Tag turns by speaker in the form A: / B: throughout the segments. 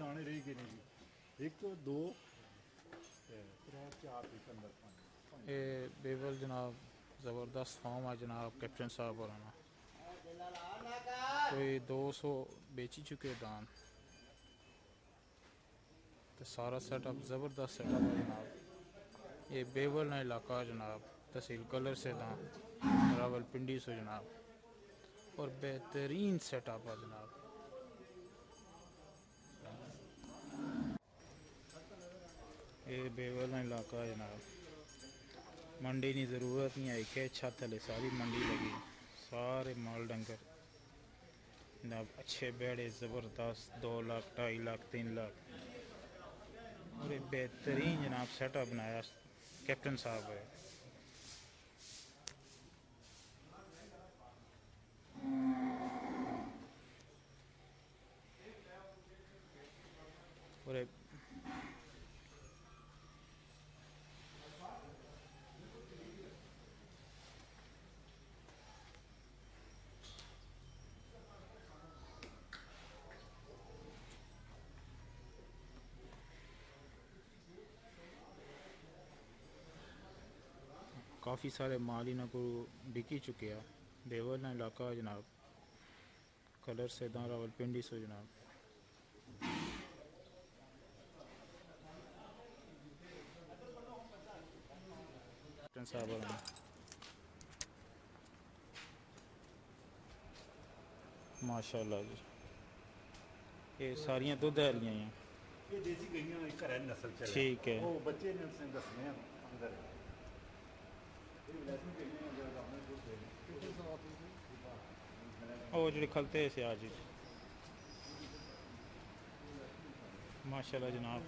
A: दाने रही गए नहीं जी एक दो त्रै चार अंदर
B: ये बेवल जनाब ज़बरदस्त फॉर्म है जनाब कैप्टन साहब और ना कोई 200 बेची चुके दान तो सारा सेटअप ज़बरदस्त सेटअप है जनाब। ये बेवल ना इलाका जनाब तहसील कलर से दान रावलपिंडी से जनाब और बेहतरीन सेटअप है जनाब। ये बेवल ना इलाका है जनाब मंडी की ज़रूरत नहीं आई के छत थले सारी मंडी लगी सारे माल डंगर जनाब अच्छे बेड़े ज़बरदस्त 2 लाख 2.5 लाख 3 लाख और एक बेहतरीन जनाब सेटअप बनाया कैप्टन साहब है। और एक काफ़ी सारे माल इन्हों को बिकी चुके हैं। बेवल ना इलाका है जनाब कलर से दां रावलपिंडी से जनाब। कैप्टन साहब और माशाल्लाह जी ये सारियां दुध वालियां हैं
A: ये देसी गईयां घर नस्ल चले
B: ठीक है
A: वो बच्चे ने उसने दसने अंदर
B: और जो खलते से आज माशाल्लाह जनाब।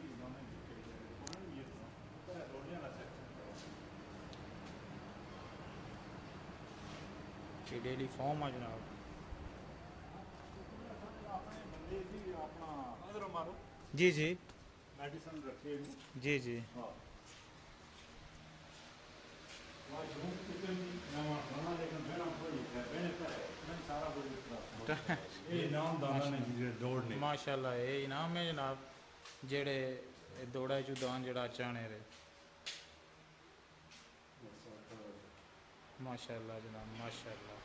B: ये डेली फॉर्म है जनाब। जी जी
A: मेडिसिन रखे
B: जी जी
A: हाँ
B: माशाल्लाह ये इनाम है जनाब जेड़े दौड़ा चू दान जड़ा चाने रे माशाल्लाह जनाब माशाल्लाह।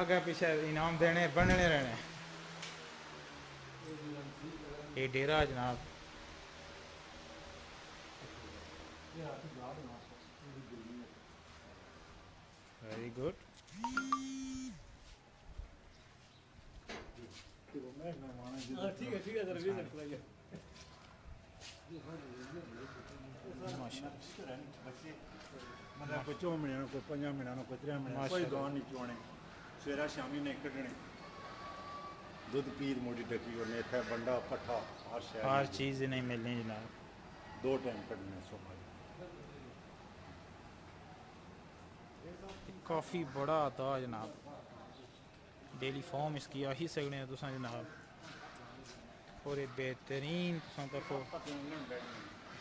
B: अगर पीछे इनाम देने बनने रहने ये डेरा जनाब वेरी गुड।
A: ठीक है सर मतलब कोई 4 महीने कोई 5 महीने कोई 3 महीने कोई गां नहीं चुआने सवेरा शामी नहीं कढ़ने दुध पीर मोटी डकी होने इतना बंडा पट्ठा
B: हर चीज़ नहीं मिलनी जनाब
A: 2 टाइम कढ़ने सुबह
B: काफ़ी बड़ा आता जनाब डेली फॉर्म इसकी आ ही सकने हैं तुसा जनाब और ये बेहतरीन तरफों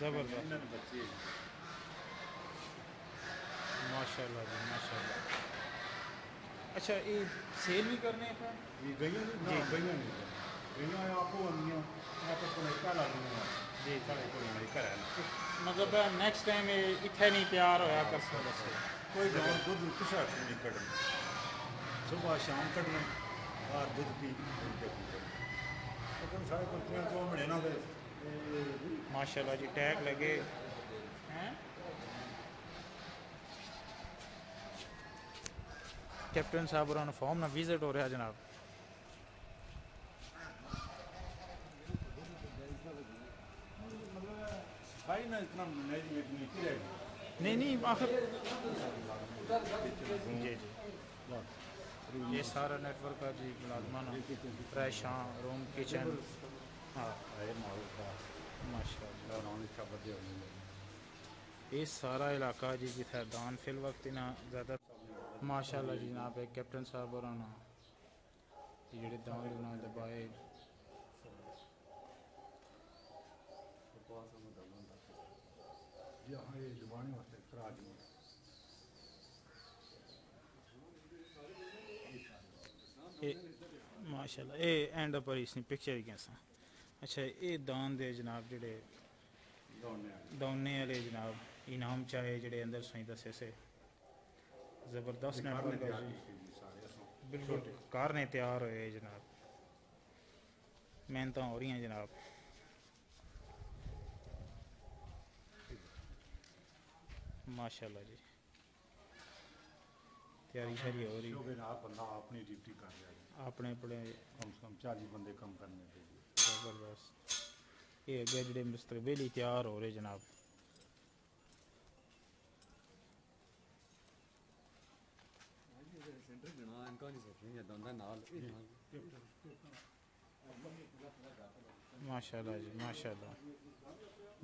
B: ज़बरदस्त माशाल्लाह जी माशाल्लाह। अच्छा ये सेल भी करने का
A: ये गईयां नहीं गईयां नहीं गईयां आपको अन्य आप को लेकर ला दूंगा जी सारे को मेरे घर है
B: मतलब नेक्स्ट टाइम ये इतने नहीं तैयार होया कर सकते
A: कोई गांव दूध किस हाथ नहीं कढ़ना सुबह शाम कढ़ना और दूध पी लेकिन सारे कुर्तियां को महीने ना दे
B: माशाल्लाह जी टैग लगे हैं। कैप्टन साहब और फॉर्म ना विजिट हो रहा जनाब
A: भाई ना इतना नीचे रहेगी
B: नहीं आखिर जी जी ये सारा नेटवर्क है जी मुलाजमान फ्रेशां रूम किचन हाँ माशाल्लाह ये सारा इलाका जी जिथे दान फिल वक्त ना ज़्यादा माशाल्लाह जी जनाब एक कैप्टन साहब और जेड़े दान उन्होंने दबाए
A: यहाँ ये जुबानी वास्ते खराज
B: माशाल्लाह ये एंड पर इसनी पिक्चर कैसा अच्छा ये दान दे जनाब जेड़े दौने वाले जनाब इनाम चाहे जेड़े अंदर सही दसे से जबरदस्त नेटवर्क है जी बिल्कुल कार ने तैयार होए जनाब मेहनत हो रही हैं जनाब माशाल्लाह जी तैयारी शारी हो रही
A: बंदा अपनी ड्यूटी कर रहा है
B: अपने अपने
A: कम से कम 40 बंदे कम करने थे
B: जबरदस्त ये अगे जेड़े मिस्त्री बेली तैयार हो रहे जनाब माशाल्लाह जी माशाल्लाह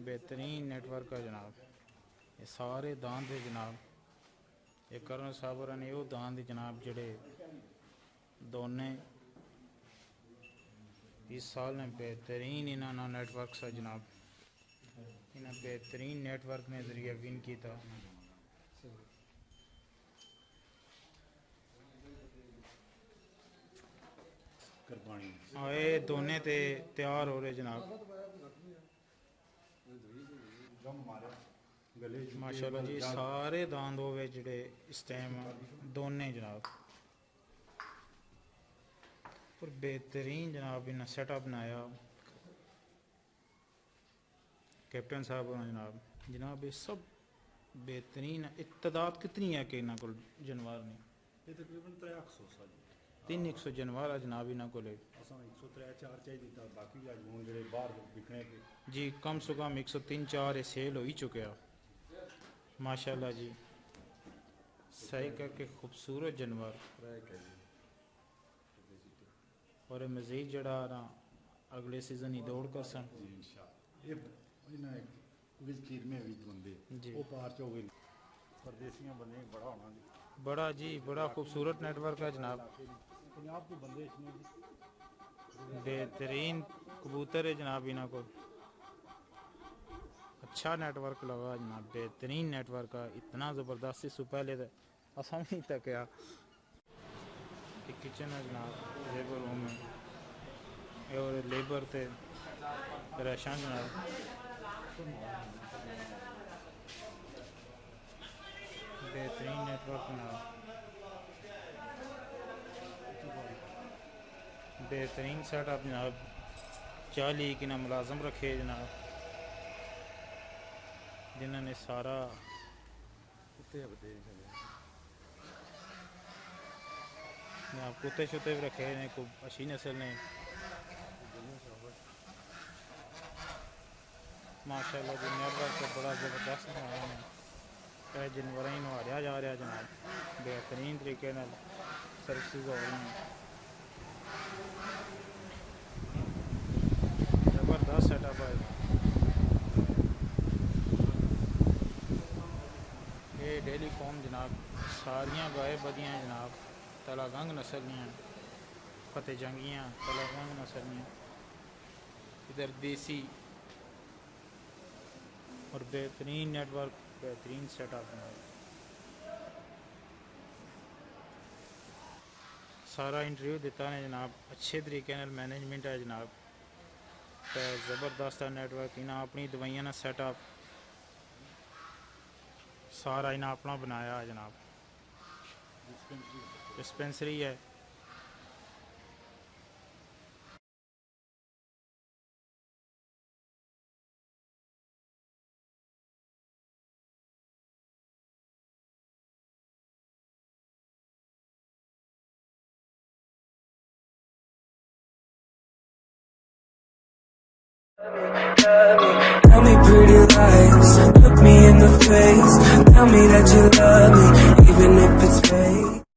B: बेहतरीन नेटवर्क है जनाब ये सारे दान दे जनाब ये करण साहब ने वो दान दे जनाब जेड़े दोने इस साल ने बेहतरीन इन्होंने नेटवर्क सा जनाब इन्हें बेहतरीन नेटवर्क ने जरिए विन किया ये दोने ते तैयार हो रहे जनाब माशाल्लाह जी सारे दांद होवे जेड़े इस टाइम दोने जनाब पर बेहतरीन जनाब इन्हें सेटअप बनाया कैप्टन साहब जनाब जनाब ये सब बेहतरीन इत्तादाद कितनी है कि इन्हों को जानवर ने
A: ये तकरीबन 300 साल
B: 300 जानवर है जनाब इन्हों को
A: 103-4 चाहिए था बाकी आज हूँ जेडे बाहर बिकने पे
B: जी कम से कम 103-4 सेल हो ही चुके माशाल्लाह जी सही करके खूबसूरत जानवर और मजीद जड़ा ना अगले सीजन ही दौड़ कर सन
A: ये विज खीर में विज बंदे
B: जी
A: वो पार च हो गए परदेसियां बंदे बड़ा होना जी
B: बड़ा जी बड़ा खूबसूरत नेटवर्क है जनाब
A: पंजाब के बंदे इसमें
B: बेहतरीन कबूतर है जनाब इन्हों को अच्छा नेटवर्क लगा जनाब बेहतरीन नेटवर्क है इतना ज़बरदस्त इससे पहले तो असा नहीं तक किचन है जनाब लेबर रूम में और लेबर थे रेशा जनाब बेहतरीन नेटवर्क जनाब बेहतरीन सेटअप जनाब 40 कि ना मुलाजम रखे जनाब जिन्होंने सारा जनाब कुत्ते शुत्ते भी रखे ने को अच्छी नस्ल ने माशाल्लाह जी नेटवर्क तो बड़ा ज़बरदस्त बनाया है जानवर ही नहारिया जा रहा जनाब बेहतरीन तरीके सर्विसेज हो रही हैं ज़बरदस्त सेटअप है ये डेली फॉर्म जनाब सारियां गाय बदियाँ जनाब तलागंग नस्ल दियाँ फतेह जंगियाँ तलागंग नस्ल दियाँ इधर देसी और बेहतरीन नेटवर्क बेहतरीन सेटअप है सारा इंटरव्यू दिता ने जनाब अच्छे तरीके मैनेजमेंट है जनाब ज़बरदस्त नेटवर्क इन्हें अपनी दवाइयां ना सेटअप सारा इन्हें अपना बनाया है जनाब डिस्पेंसरी है
C: Tell me pretty lies, look me in the face. Tell me that you love me, even if it's fake.